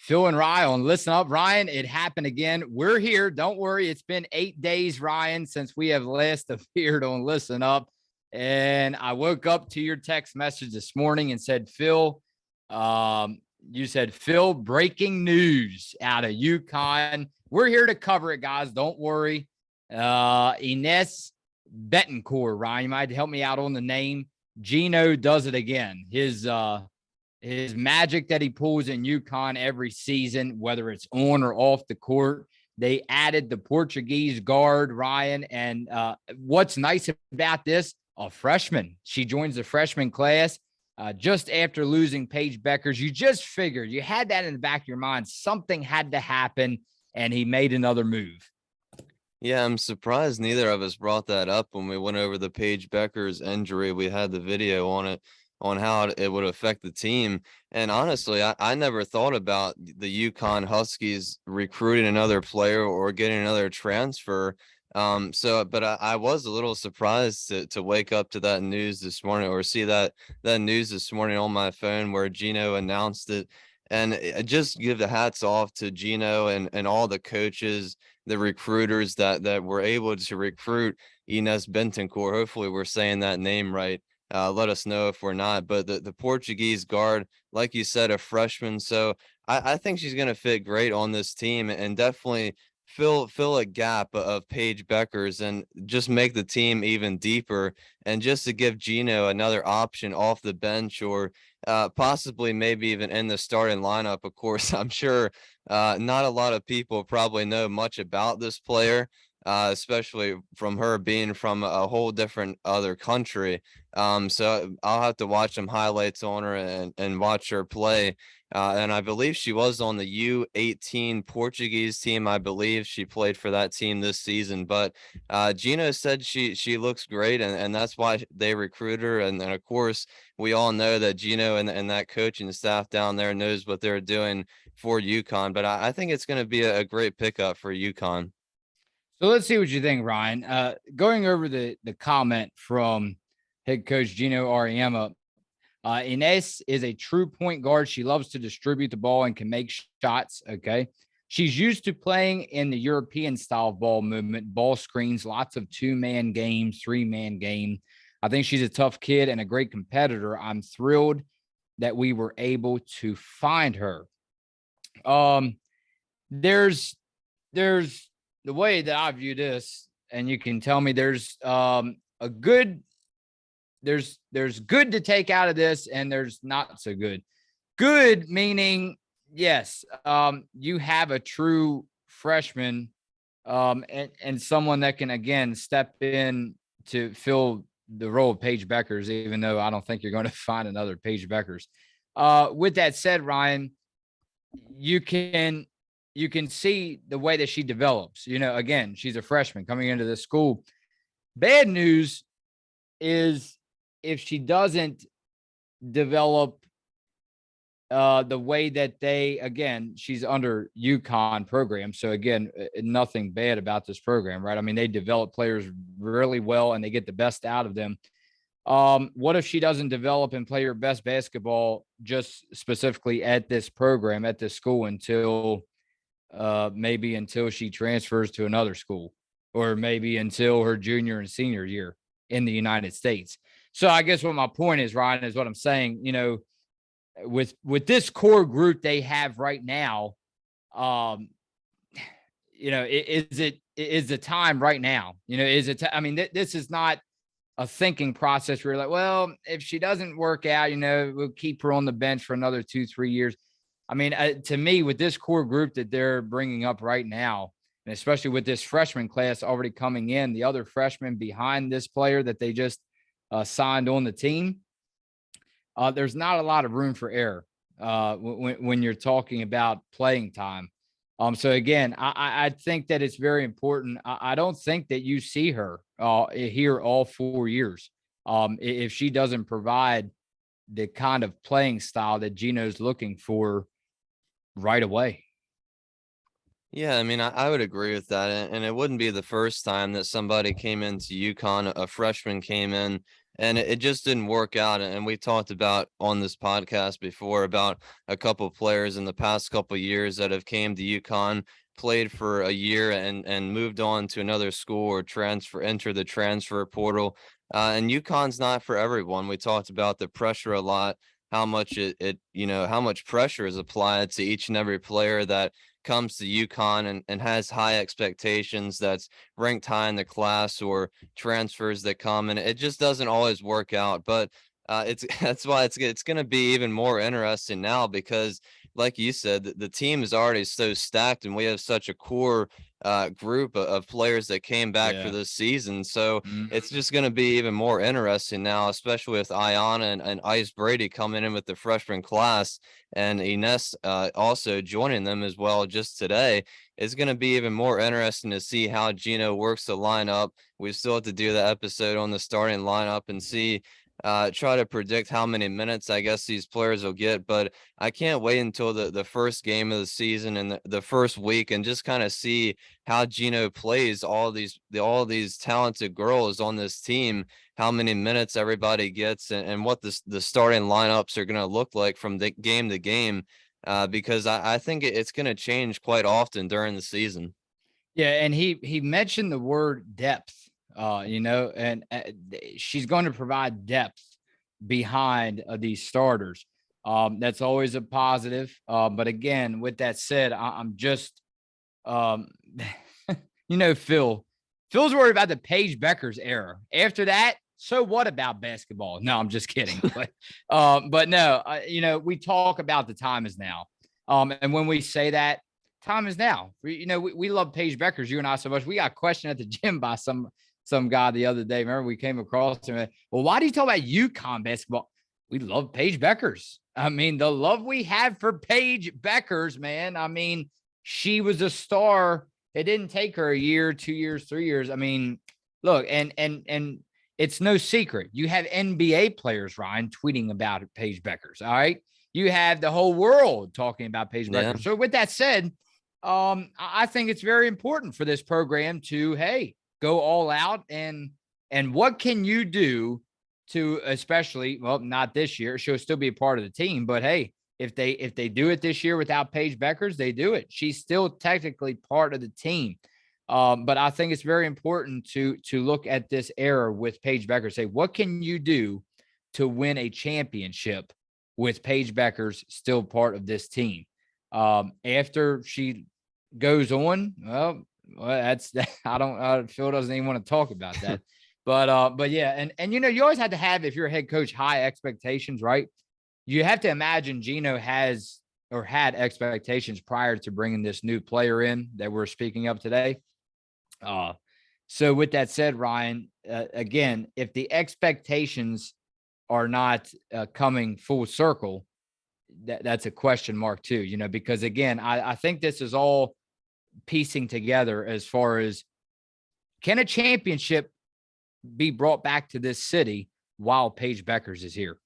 Phil and Ryan, listen up. Ryan, it happened again. We're here. Don't worry. It's been 8 days, Ryan, since we have last appeared on Listen Up. And I woke up to your text message this morning and said, Phil, you said, Phil, breaking news out of UConn. We're here to cover it, guys. Don't worry. Ines Bettencourt, Ryan, you might help me out on the name. Geno does it again. His magic that he pulls in UConn every season, whether it's on or off the court. They added the Portuguese guard, Ryan. And what's nice about this, a freshman. She joins the freshman class just after losing Paige Bueckers. You just figured, you had that in the back of your mind. Something had to happen, and he made another move. Yeah, I'm surprised neither of us brought that up when we went over the Paige Bueckers injury. We had the video on it, on how it would affect the team. And honestly, I never thought about the UConn Huskies recruiting another player or getting another transfer. But I was a little surprised to wake up to that news this morning, or see that news this morning on my phone where Geno announced it. And I just give the hats off to Geno and all the coaches, the recruiters that were able to recruit Ines Bettencourt. Hopefully we're saying that name right. Let us know if we're not. But the Portuguese guard, like you said, a freshman. So I think she's going to fit great on this team and definitely fill a gap of Paige Bueckers and just make the team even deeper. And just to give Geno another option off the bench, or possibly maybe even in the starting lineup. Of course, I'm sure not a lot of people probably know much about this player, especially from her being from a whole different other country. So I'll have to watch some highlights on her and watch her play. And I believe she was on the U18 Portuguese team. I believe she played for that team this season. But Geno said she looks great, and that's why they recruit her. And of course, we all know that Geno and that coaching staff down there knows what they're doing for UConn. But I think it's going to be a great pickup for UConn. So let's see what you think, Ryan. Going over the comment from head coach Geno Auriemma, Ines is a true point guard. She loves to distribute the ball and can make shots. Okay. She's used to playing in the European style of ball movement, ball screens, lots of 2-man games, 3-man game. I think she's a tough kid and a great competitor. I'm thrilled that we were able to find her. There's the way that I view this, and you can tell me there's good to take out of this, and there's not so good. Good meaning, yes, you have a true freshman and someone that can, again, step in to fill the role of Paige Bueckers, even though I don't think you're going to find another Paige Bueckers. With that said, Ryan, you can see the way that she develops. Again, she's a freshman coming into this school. Bad news is if she doesn't develop the way that she's under UConn program. So again, nothing bad about this program, right? I mean, they develop players really well and they get the best out of them. What if she doesn't develop and play her best basketball just specifically at this program, at this school, until she transfers to another school, or maybe until her junior and senior year in the United States? So I guess what my point is, Ryan, is what I'm saying, with this core group they have right now, is the time right now, this is not a thinking process where you're like, well, if she doesn't work out, we'll keep her on the bench for another 2-3 years. I mean, to me, with this core group that they're bringing up right now, and especially with this freshman class already coming in, the other freshmen behind this player that they just signed on the team, there's not a lot of room for error when you're talking about playing time. So again, I think that it's very important. I don't think that you see her here all 4 years if she doesn't provide the kind of playing style that Geno's looking for right away. Yeah, I mean, I would agree with that. And it wouldn't be the first time that somebody came into UConn, a freshman came in and it just didn't work out. And we talked about on this podcast before about a couple of players in the past couple of years that have came to UConn, played for a year, and moved on to another school or enter the transfer portal. And UConn's not for everyone. We talked about the pressure a lot, how much how much pressure is applied to each and every player that comes to UConn and has high expectations, that's ranked high in the class, or transfers that come, and it just doesn't always work out. But it's that's why it's going to be even more interesting now, because like you said, the team is already so stacked, and we have such a core group of players that came back for Yeah. this season. So it's Mhm. just going to be even more interesting now, especially with Ayanna and Ice Brady coming in with the freshman class, and Ines also joining them as well just today. It's going to be even more interesting to see how Geno works the lineup. We still have to do the episode on the starting lineup and see, try to predict how many minutes I guess these players will get. But I can't wait until the first game of the season and the first week, and just kind of see how Geno plays all these talented girls on this team, how many minutes everybody gets, and what the starting lineups are going to look like from the game to game, because I think it's going to change quite often during the season. Yeah, and he mentioned the word depth, and she's going to provide depth behind these starters. That's always a positive. But again, with that said, I'm just, um, Phil. Phil's worried about the Paige Bueckers era. After that, so what about basketball? No, I'm just kidding. But no, we talk about the time is now. And when we say that, time is now. We love Paige Bueckers, you and I, so much. We got questioned at the gym by some guy the other day. Remember, we came across him. Well, why do you talk about UConn basketball? We love Paige Bueckers. I mean, the love we have for Paige Bueckers, man. I mean, she was a star. It didn't take her a year, 2 years, 3 years. I mean, look, and it's no secret. You have NBA players, Ryan, tweeting about Paige Bueckers. All right. You have the whole world talking about Paige Yeah. Bueckers. So with that said, I think it's very important for this program to, hey, go all out, and what can you do to, especially, well, not this year, she'll still be a part of the team, but hey, if they do it this year without Paige Bueckers, they do it. She's still technically part of the team. But I think it's very important to look at this era with Paige Bueckers. Say, what can you do to win a championship with Paige Bueckers still part of this team? After she goes on, well, that's that. I don't. Phil doesn't even want to talk about that. But yeah, and you always have to have, if you're a head coach, high expectations, right? You have to imagine Geno has or had expectations prior to bringing this new player in that we're speaking of today. So with that said, Ryan, again, if the expectations are not coming full circle, that's a question mark too, because again, I think this is all piecing together as far as, can a championship be brought back to this city while Paige Bueckers is here?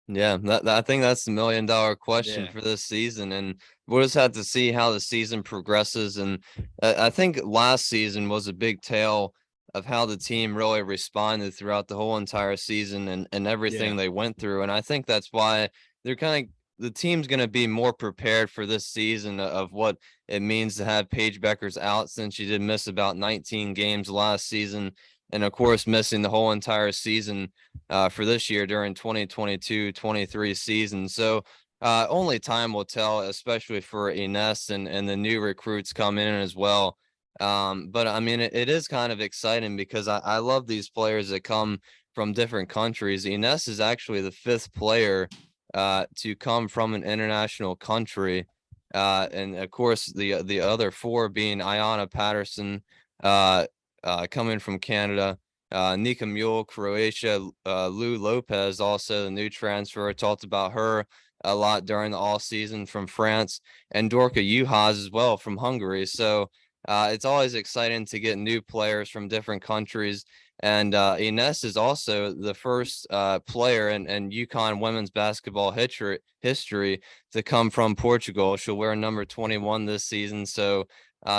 Yeah, I think that's the $1,000,000 question Yeah. for this season, and we'll just have to see how the season progresses. And I think last season was a big tale of how the team really responded throughout the whole entire season, and Yeah. everything they went through. And I think that's why they're kind of the team's going to be more prepared for this season of what it means to have Paige Bueckers out, since she did miss about 19 games last season, and of course missing the whole entire season for this year during 2022-23 season. So only time will tell, especially for Ines and the new recruits come in as well. But I mean, it is kind of exciting, because I love these players that come from different countries. Ines is actually the 5th player to come from an international country. And of course, the other 4 being Ayanna Patterson, coming from Canada, Nika Mule, Croatia, Lou Lopez, also the new transfer. I talked about her a lot during the all season, from France, and Dorka Juhas as well from Hungary. So it's always exciting to get new players from different countries. And Ines is also the first player in UConn women's basketball history to come from Portugal. She'll wear number 21 this season. So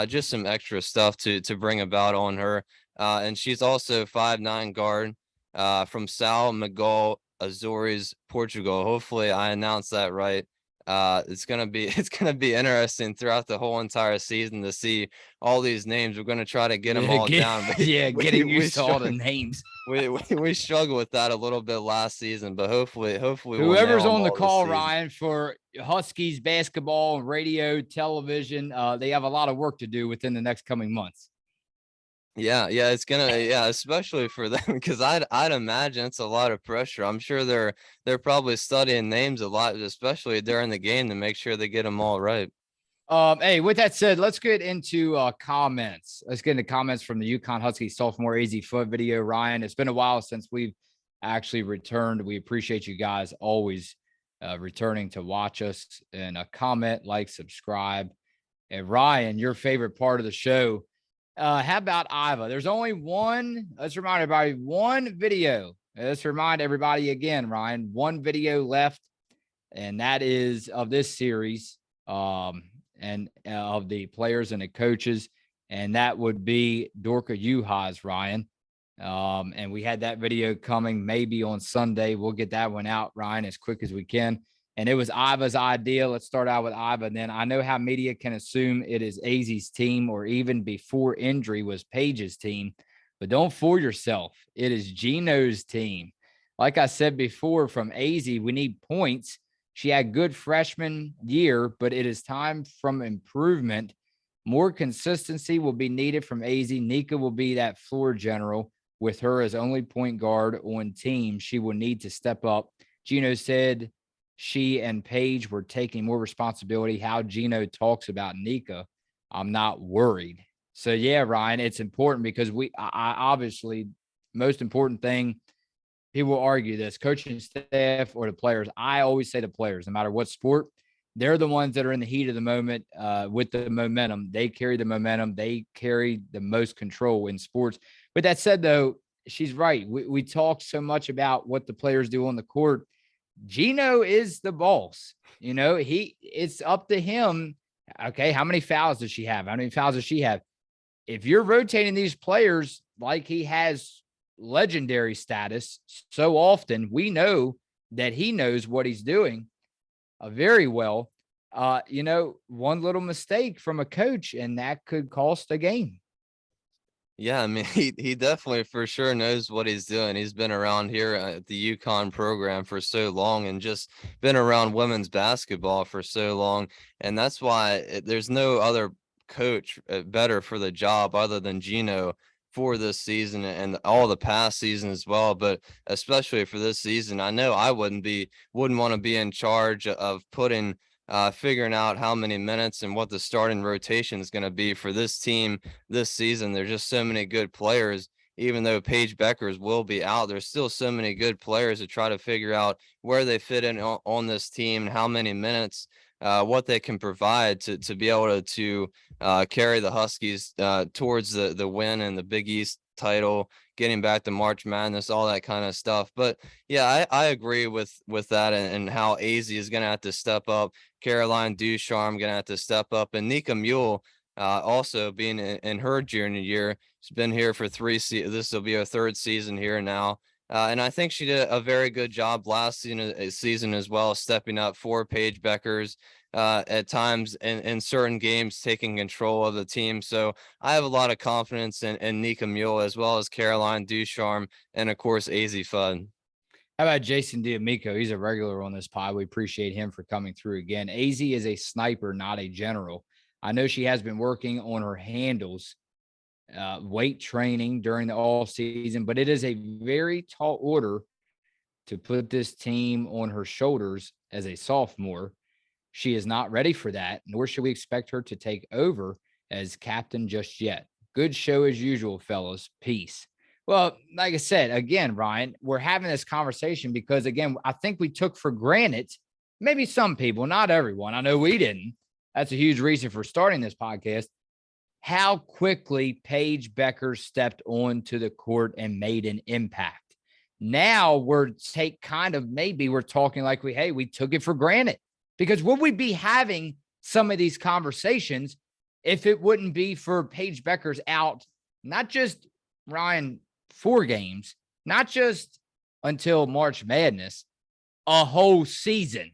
just some extra stuff to bring about on her. And she's also 5'9" guard. from São Miguel, Azores, Portugal. Hopefully I announced that right. It's gonna be interesting throughout the whole entire season to see all these names. We're gonna try to get them all down. Getting used to all the names. We struggled with that a little bit last season, but hopefully we'll nail Whoever's them on the all this call, season. Ryan, for Huskies basketball, radio, television, they have a lot of work to do within the next coming months. Yeah, it's gonna, especially for them, because I'd imagine it's a lot of pressure. I'm sure they're probably studying names a lot, especially during the game, to make sure they get them all right. Hey, with that said, let's get into comments. Let's get into comments from the UConn Huskies sophomore AZ foot video. Ryan, it's been a while since we've actually returned. We appreciate you guys always returning to watch us, and comment, like, subscribe. And Ryan, your favorite part of the show. How about Iva? There's only one. Let's remind everybody, one video. Let's remind everybody again, Ryan, one video left, and that is of this series. And of the players and the coaches, and that would be Dorka Juhas, Ryan. And we had that video coming maybe on Sunday. We'll get that one out, Ryan, as quick as we can. And it was Iva's idea. Let's start out with Iva. And then I know how media can assume it is AZ's team, or even before injury was Paige's team, but don't fool yourself. It is Geno's team. Like I said before, from AZ, we need points. She had good freshman year, but it is time from improvement. More consistency will be needed from AZ. Nika will be that floor general with her as only point guard on team. She will need to step up. Geno said she and Paige were taking more responsibility. How Geno talks about Nika, I'm not worried. So yeah, Ryan, it's important because I obviously, most important thing, people will argue this, coaching staff or the players. I always say the players, no matter what sport, they're the ones that are in the heat of the moment with the momentum. They carry the momentum. They carry the most control in sports. But that said, though, she's right. We talk so much about what the players do on the court. Geno is the boss. You know, it's up to him. Okay, how many fouls does she have? How many fouls does she have? If you're rotating these players like he has legendary status so often, we know that he knows what he's doing very well. One little mistake from a coach, and that could cost a game. Yeah, I mean, he definitely for sure knows what he's doing. He's been around here at the UConn program for so long, and just been around women's basketball for so long. And that's why there's no other coach better for the job other than Geno for this season and all the past season as well. But especially for this season, I know I wouldn't want to be in charge of figuring out how many minutes and what the starting rotation is going to be for this team this season. There's just so many good players. Even though Paige Bueckers will be out, there's still so many good players to try to figure out where they fit in on this team and how many minutes, what they can provide to be able to carry the Huskies towards the win and the Big East title, getting back to March Madness, all that kind of stuff. But yeah, I agree with that, and how AZ is going to have to step up. Caroline Ducharme going to have to step up, and Nika Mule also being in her junior year. She's been here for 3 seasons. This will be her 3rd season here now. And I think she did a very good job last season as well, stepping up for Paige Bueckers at times in certain games, taking control of the team. So I have a lot of confidence in Nika Mule, as well as Caroline Ducharme, and of course AZ Fudd. How about Jason D'Amico? He's a regular on this pod. We appreciate him for coming through again. AZ is a sniper, not a general. I know she has been working on her handles, weight training during the all season, but it is a very tall order to put this team on her shoulders as a sophomore. She is not ready for that, nor should we expect her to take over as captain just yet. Good show as usual, fellas. Peace. Well, like I said, again, Ryan, we're having this conversation because, again, I think we took for granted, maybe some people, not everyone. I know we didn't. That's a huge reason for starting this podcast. How quickly Paige Bueckers stepped onto the court and made an impact. Now we're talking like we took it for granted, because would we be having some of these conversations if it wouldn't be for Paige Bueckers out, not just Ryan 4 games, not just until March Madness, a whole season.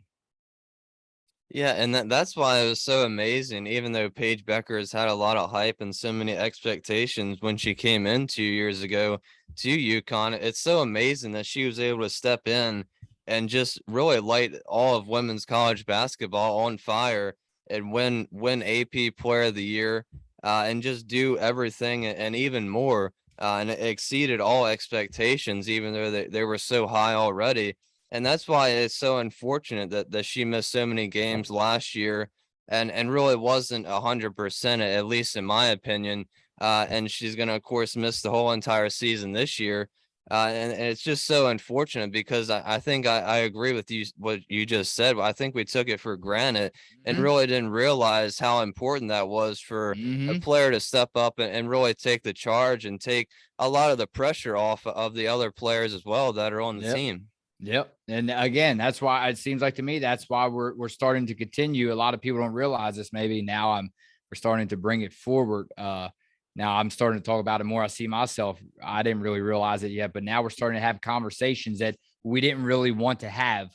Yeah, and that's why it was so amazing, even though Paige Bueckers had a lot of hype and so many expectations when she came in 2 years ago to UConn. It's so amazing that she was able to step in and just really light all of women's college basketball on fire and win AP Player of the Year, and just do everything and even more. And it exceeded all expectations, even though they were so high already. And that's why it's so unfortunate that she missed so many games last year and really wasn't 100%, at least in my opinion. And she's going to, of course, miss the whole entire season this year. And it's just so unfortunate because I think I agree with you, what you just said. I think we took it for granted and really didn't realize how important that was for a player to step up and really take the charge and take a lot of the pressure off of the other players as well that are on the team. Yep. And again, that's why it seems like to me, that's why we're starting to continue. A lot of people don't realize this. Maybe now we're starting to bring it forward. Now I'm starting to talk about it more. I see myself. I didn't really realize it yet, but now we're starting to have conversations that we didn't really want to have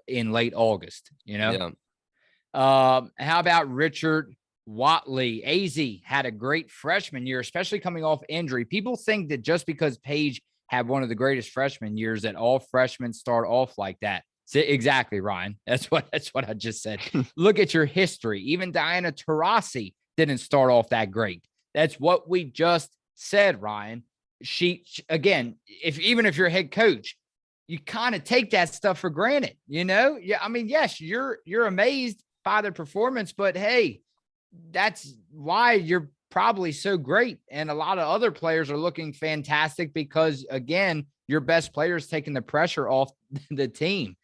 in late August, you know? Yeah. How about Richard Watley? AZ had a great freshman year, especially coming off injury. People think that just because Paige had one of the greatest freshman years that all freshmen start off like that. Exactly, Ryan. That's what I just said. Look at your history. Even Diana Taurasi didn't start off that great. That's what we just said, Ryan. She again, even if you're a head coach, you kind of take that stuff for granted, you know? Yeah, I mean, yes, you're amazed by their performance, but hey, that's why you're probably so great. And a lot of other players are looking fantastic because, again, your best player is taking the pressure off the team.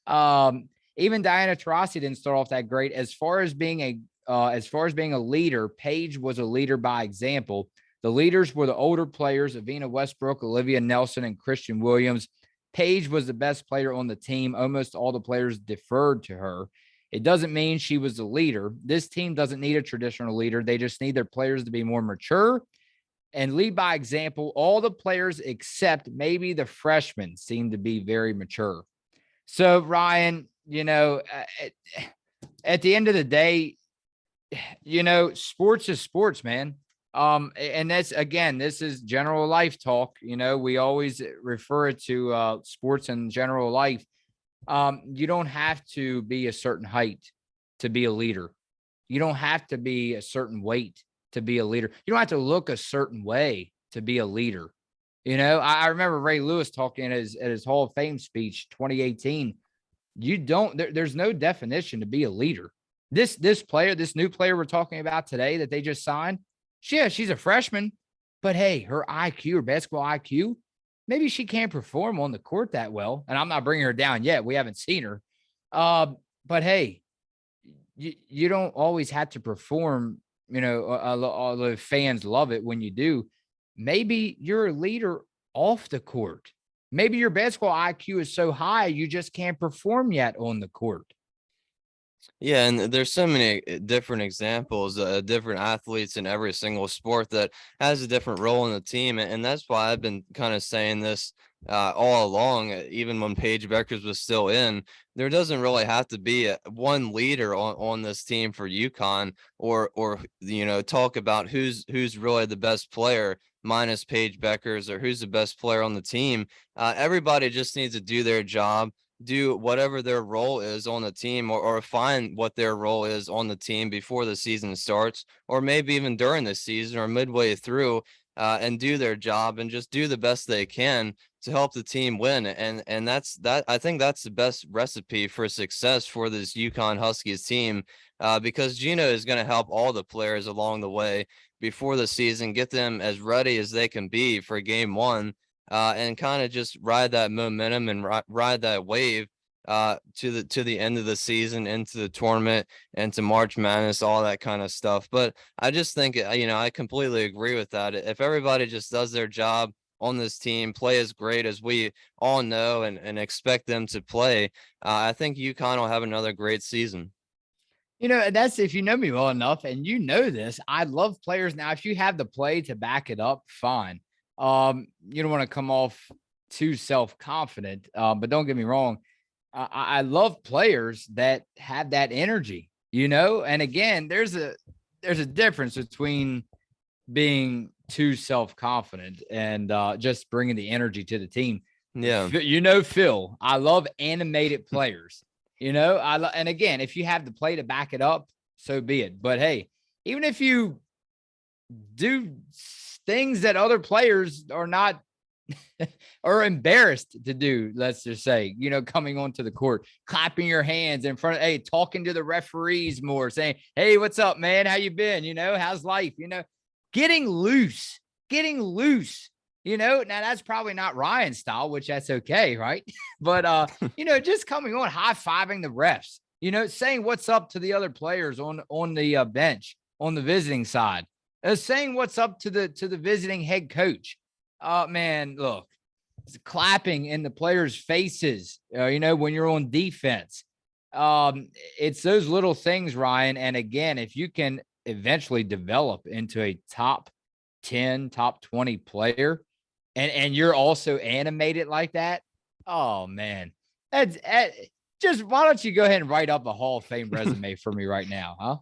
Even Diana Taurasi didn't start off that great. As far as being a leader, Paige was a leader by example. The leaders were the older players, Avina Westbrook, Olivia Nelson, and Christian Williams. Paige was the best player on the team. Almost all the players deferred to her. It doesn't mean she was the leader. This team doesn't need a traditional leader. They just need their players to be more mature and lead by example. All the players except maybe the freshmen seem to be very mature. So, Ryan, you know, at the end of the day, you know, sports is sports, man. And that's, again, this is general life talk. You know, we always refer to sports and general life. You don't have to be a certain height to be a leader. You don't have to be a certain weight to be a leader. You don't have to look a certain way to be a leader. You know, I remember Ray Lewis talking at his Hall of Fame speech, 2018. There's no definition to be a leader. This new player we're talking about today that they just signed, she's a freshman, but hey, her IQ, her basketball IQ, maybe she can't perform on the court that well. And I'm not bringing her down yet. We haven't seen her. But hey, you don't always have to perform. You know, all the fans love it when you do. Maybe you're a leader off the court. Maybe your basketball IQ is so high, you just can't perform yet on the court. Yeah, and there's so many different examples, different athletes in every single sport that has a different role in the team, and that's why I've been kind of saying this all along. Even when Paige Bueckers was still in, there doesn't really have to be one leader on this team for UConn, or you know, talk about who's really the best player minus Paige Bueckers, or who's the best player on the team. Everybody just needs to do their job, do whatever their role is on the team, or find what their role is on the team before the season starts, or maybe even during the season or midway through, and do their job and just do the best they can to help the team win. And I think that's the best recipe for success for this UConn Huskies team, because Geno is going to help all the players along the way before the season, get them as ready as they can be for game one, and kind of just ride that momentum and ride that wave to the end of the season, into the tournament, and to March Madness, all that kind of stuff. But I just think, you know, I completely agree with that. If everybody just does their job on this team, play as great as we all know and expect them to play, I think UConn will have another great season. You know, that's, if you know me well enough and you know this, I love players. Now, if you have the play to back it up, fine. You don't want to come off too self-confident. But don't get me wrong. I love players that have that energy, and again, there's a difference between being too self-confident and just bringing the energy to the team. Yeah. Phil, I love animated players. And again, if you have the play to back it up, so be it. But hey, even if you do things that other players are not or embarrassed to do, let's just say, coming onto the court, clapping your hands in front of, hey, talking to the referees more, saying, hey, what's up, man? How you been? How's life? Getting loose. Now that's probably not Ryan's style, which that's okay, right? But just coming on, high-fiving the refs, saying what's up to the other players on the bench, on the visiting side, saying what's up to the visiting head coach. Man, look, it's clapping in the players' faces, when you're on defense. It's those little things, Ryan. And again, if you can eventually develop into a top 10, top 20 player, and you're also animated like that, oh man, that's just, why don't you go ahead and write up a Hall of Fame resume for me right now, huh?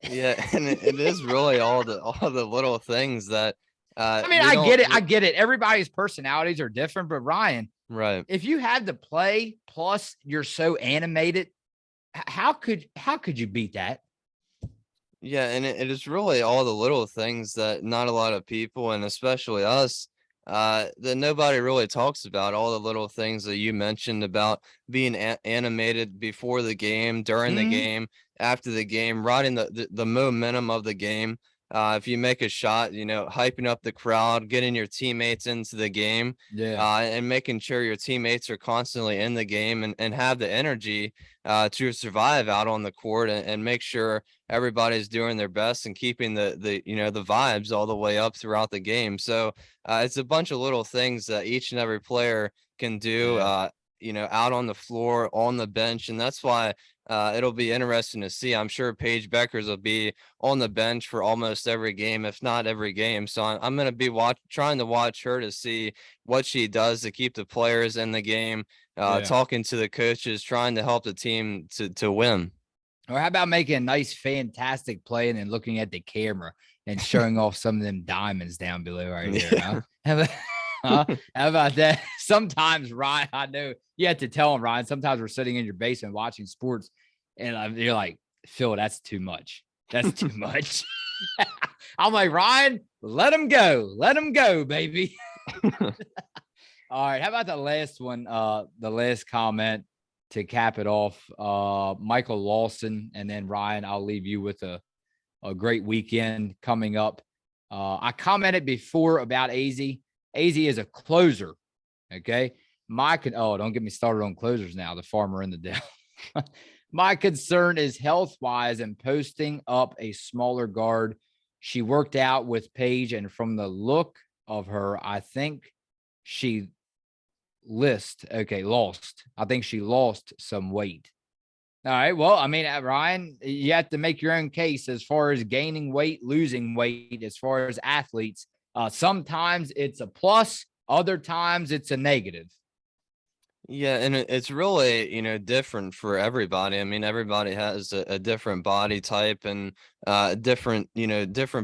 Yeah, and it is really all the little things that I get it. Everybody's personalities are different, but Ryan, right. if you had to play plus you're so animated, how could you beat that? Yeah, and it is really all the little things that not a lot of people, and especially us, that nobody really talks about. All the little things that you mentioned about being animated before the game, during the game, after the game, riding the momentum of the game. If you make a shot, hyping up the crowd, getting your teammates into the game, and making sure your teammates are constantly in the game and have the energy to survive out on the court and make sure everybody's doing their best and keeping the vibes all the way up throughout the game. So it's a bunch of little things that each and every player can do, out on the floor, on the bench. And that's why it'll be interesting to see. I'm sure Paige Bueckers will be on the bench for almost every game, if not every game. So I'm going to be trying to watch her to see what she does to keep the players in the game, talking to the coaches, trying to help the team to win. Or how about making a nice, fantastic play and then looking at the camera and showing off some of them diamonds down below right here, huh? How about that? Sometimes, Ryan, I know you have to tell him, Ryan, sometimes we're sitting in your basement watching sports and you're like, Phil, that's too much. That's too much. I'm like, Ryan, let him go, baby. All right. How about the last one? The last comment to cap it off. Michael Lawson, and then Ryan, I'll leave you with a great weekend coming up. I commented before about AZ. AZ is a closer. Okay. Don't get me started on closers now. The farmer in the dell. My concern is health-wise and posting up a smaller guard. She worked out with Paige, and from the look of her, I think she lost. I think she lost some weight. All right. Well, Ryan, you have to make your own case as far as gaining weight, losing weight, as far as athletes. Sometimes it's a plus, other times it's a negative. Yeah, and it's really, different for everybody. I mean, everybody has a different body type and different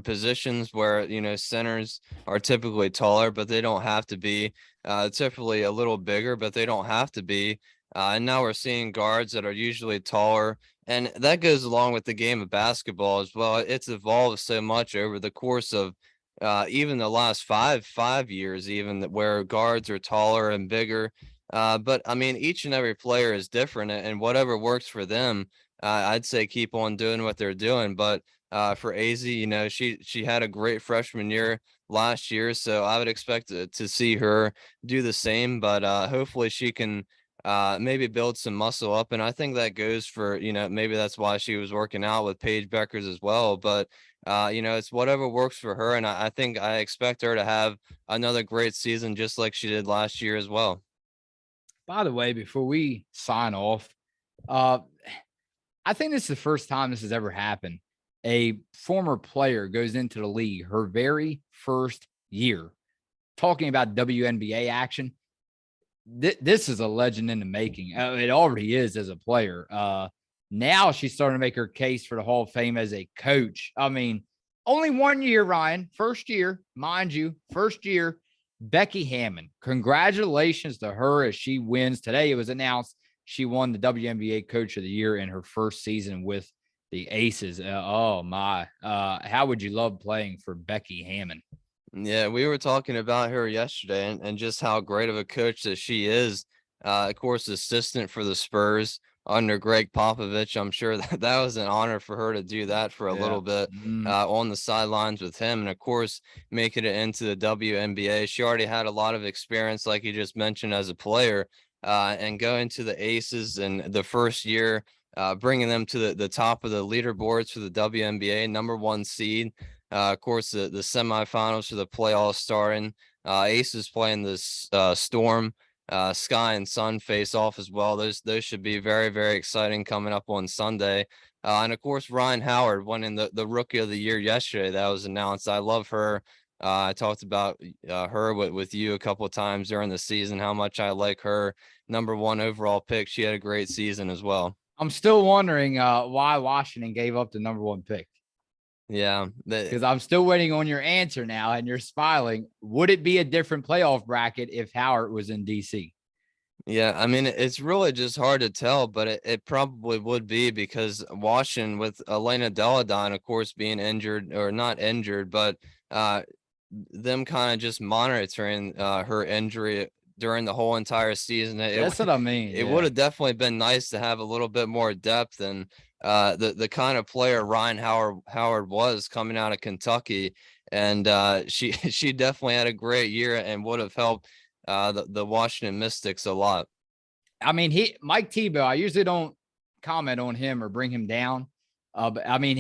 positions where, centers are typically taller, but they don't have to be, typically a little bigger, but they don't have to be. And now we're seeing guards that are usually taller, and that goes along with the game of basketball as well. It's evolved so much over the course of even the last five years, even where guards are taller and bigger. But I mean, each and every player is different, and whatever works for them, I'd say keep on doing what they're doing. But for AZ, she had a great freshman year last year, so I would expect to see her do the same. But hopefully she can maybe build some muscle up, and I think that goes for maybe that's why she was working out with Paige Bueckers as well. But it's whatever works for her, and I think I expect her to have another great season just like she did last year as well. By the way, before we sign off, I think this is the first time this has ever happened. A former player goes into the league her very first year, talking about WNBA action. this is a legend in the making. It already is as a player. Now she's starting to make her case for the Hall of Fame as a coach. I mean, only 1 year, Ryan. First year, mind you, first year. Becky Hammon. Congratulations to her as she wins. Today it was announced she won the WNBA Coach of the Year in her first season with the Aces. Oh my. How would you love playing for Becky Hammon? Yeah, we were talking about her yesterday and just how great of a coach that she is. Of course, assistant for the Spurs under Greg Popovich. I'm sure that was an honor for her to do that for a little bit on the sidelines with him. And of course, making it into the WNBA. She already had a lot of experience, like you just mentioned, as a player, and going to the Aces in the first year, bringing them to the top of the leaderboards for the WNBA, #1 seed. Of course, the semifinals for the playoffs starting. Aces playing this Storm, Sky and Sun face off as well. Those should be very, very exciting coming up on Sunday. And of course, Ryan Howard winning the Rookie of the Year yesterday. That was announced. I love her. I talked about her with you a couple of times during the season, how much I like her. #1 overall pick. She had a great season as well. I'm still wondering why Washington gave up the #1 pick. Yeah, because I'm still waiting on your answer now, and you're smiling. Would it be a different playoff bracket if Howard was in DC? Yeah, I mean, it's really just hard to tell, but it probably would be because Washington with Elena Deladon, of course, being injured or not injured, but them kind of just monitoring her injury during the whole entire season. That's what I mean. It would have definitely been nice to have a little bit more depth and the kind of player Ryan Howard was coming out of Kentucky, and she definitely had a great year and would have helped the Washington Mystics a lot. I mean, Mike Tebow, I usually don't comment on him or bring him down. But I mean,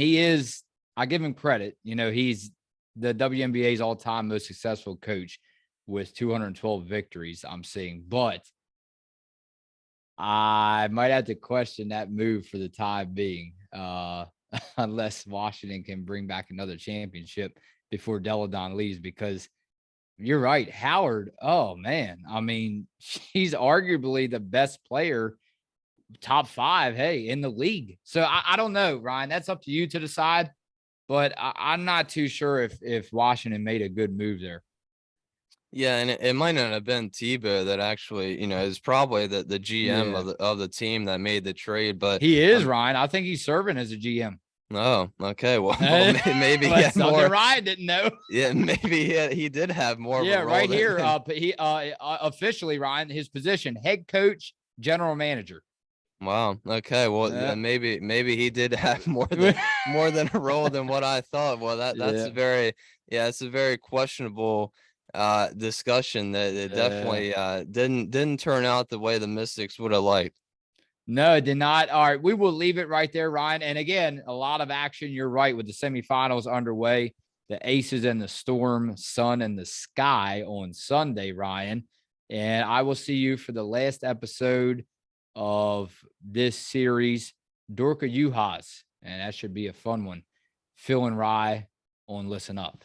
I give him credit. You know, he's the WNBA's all-time most successful coach with 212 victories, I'm seeing. But I might have to question that move for the time being, unless Washington can bring back another championship before Deladon leaves, because you're right. Howard, oh man. I mean, she's arguably the best player, top 5, hey, in the league. So I don't know, Ryan. That's up to you to decide. But I'm not too sure if Washington made a good move there. Yeah, and it might not have been Tebow that actually, is probably the GM of the team that made the trade, but he is, Ryan. I think he's serving as a GM. Oh, okay. Well, maybe he had something more. Ryan didn't know. Yeah, maybe he did have more. Yeah, of a role right here. He officially, Ryan, his position, head coach, general manager. Wow. Okay. Well, maybe he did have more than a role than what I thought. Well, it's a very questionable discussion that it definitely didn't turn out the way the Mystics would have liked. No, it did not. All right, we will leave it right there, Ryan. And again, a lot of action. You're right, with the semifinals underway. The Aces and the Storm, Sun and the Sky on Sunday, Ryan. And I will see you for the last episode of this series, Dorka Juhas. And that should be a fun one. Phil and Rye on Listen Up.